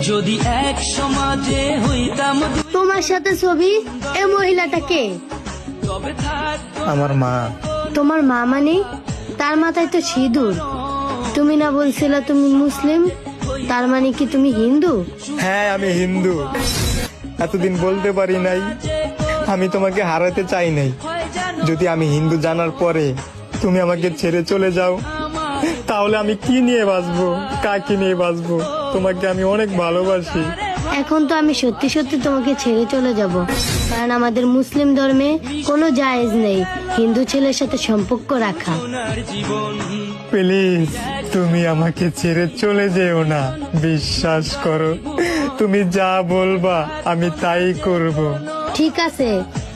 যদি এক সমাজে হইতাম তোমার সাথে ছবি, এ মহিলাটা কে? তবে থাকতো আমার মা। তোমার মা মানে? তার মাথায় তো সিঁদুর। তুমি না বলছিলে তুমি মুসলিম? তার মানে কি তুমি হিন্দু? হ্যাঁ, আমি হিন্দু। এতদিন বলতে পারি নাই, আমি তোমাকে হারাতে চাই নাই। যদি আমি হিন্দু জানার পরে তুমি আমাকে ছেড়ে চলে যাও, তাহলে আমি কি নিয়ে বাঁচবো, কাকে নিয়ে বাঁচবো? তোমাকে আমি অনেক ভালোবাসি। এখন তো আমি সত্যি সত্যি তোমাকে ছেড়ে চলে যাব, কারণ আমাদের মুসলিম ধর্মে কোনো জায়েজ নেই হিন্দু ছেলের সাথে সম্পর্ক রাখা। ওনার জীবন প্লিজ, তুমি আমাকে ছেড়ে চলে যেও না। বিশ্বাস করো, তুমি যা বলবা আমি তাই করব। ঠিক আছে,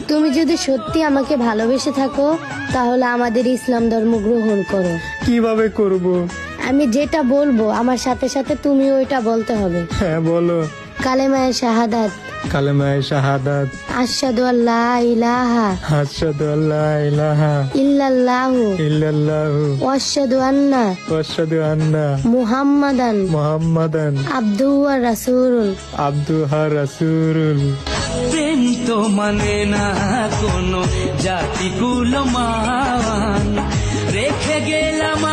তুমি যদি সত্যি আমাকে ভালোবেসে থাকো তাহলে আমাদের ইসলাম ধর্ম গ্রহণ করো। কিভাবে করব? আমি যেটা বলবো আমার সাথে সাথে তুমি ওইটা বলতে হবে। হ্যাঁ, বলো। কালেমায়ে শাহাদাত, কালেমায়ে শাহাদাত, আশহাদু আল্লা ইলাহা আশহাদু আল্লা ইলাহা ইল্লাল্লাহু ইল্লাল্লাহু ওয়া আশহাদু আন্না ওয়াশহাদু আন্না মুহাম্মাদান মুহাম্মাদান আবদুহু ওয়া রাসূলুহু। আবদুহা রাসূলুল। প্রেম তো মানে না কোনো জাতি কুল মান, রেখে গেলাম